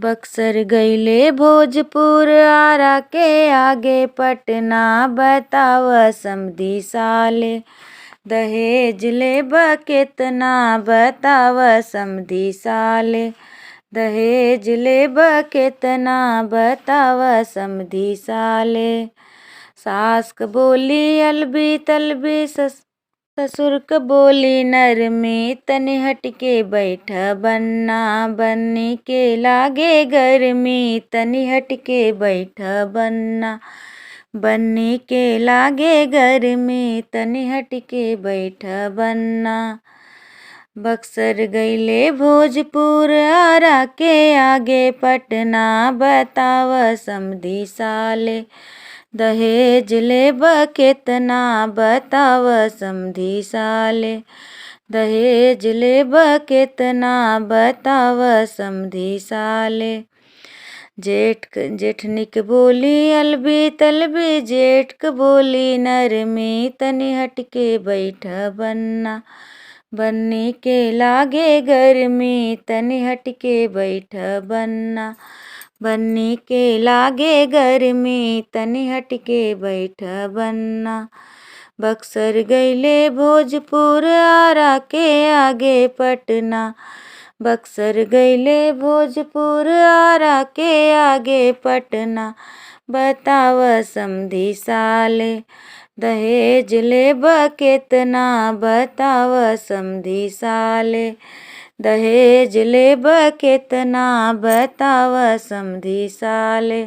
बक्सर गईले भोजपुर आरा के आगे पटना बताव समधी साले। दहेज लेब केतना बताव समधी साले। दहेज लेब केतना बताव समधी साले। सास क बोली अलबी तलबी ससुर क बोली नरमी तनि हटके बैठ बन्ना। बन्नी के लागे गर्मी तनि हटके बैठ बन्ना। बन्नी के लागे गर्मी तनि हटके बैठ बन्ना। बक्सर गईले भोजपुर आरा के आगे पटना बताव समधी साले। दहेज लेब केतना बताव समधी साले। दहेज लेब केतना बताव समधी साले। जेठनी क बोली अलबी तलबी जेठ क बोली नरमी तनि हटके बैठ बन्ना। बन्नी के लागे गर्मी तनि हटके बैठ बन्ना। बन्नी के लागे गर्मी तनि हटके बैठ बन्ना। बक्सर गईले भोजपुर आरा के आगे पटना। बक्सर गईले भोजपुर आरा के आगे पटना बताव समधी साले। दहेज लेब केतना बताव समधी साले। दहेज लेब केतना बताव समधी साले।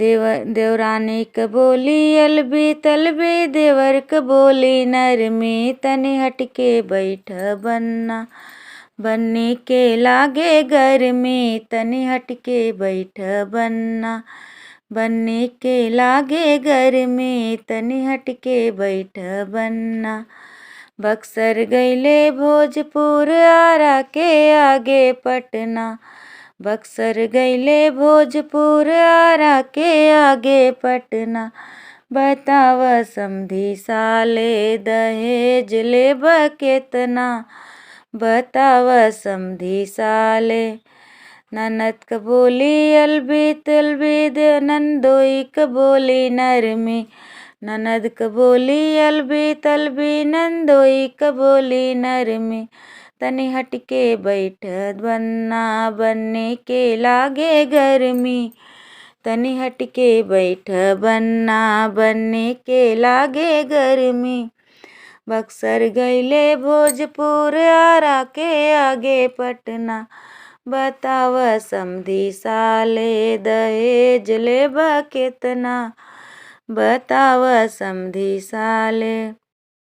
देवरानी क बोली अलबी तलबी देवर क बोली नरमी तनि हटके बैठ बन्ना। बन्नी के लागे गर्मी तनि हटके बैठ बन्ना। बन्नी के लागे गर्मी तनि हटके बैठ बन्ना। बक्सर गईले भोजपुर आरा के आगे पटना। बक्सर गईले भोजपुर आरा के आगे पटना बताव समधी साले। दहेज लेब केतना बताव समधी साले। ननद क बोली अलबी तलबी नंदोई क बोली नरमी। ननद क बोली अलबी तलबी नंदोई क बोली नरमी तनि हटके बैठ बन्ना। बन्नी के लागे गर्मी तनि हटके बैठ बन्ना। बन्नी के लागे गर्मी। बक्सर गईले भोजपुर आरा के आगे पटना बताव समधी साले। दहेज लेब केतना बताव समधी साले।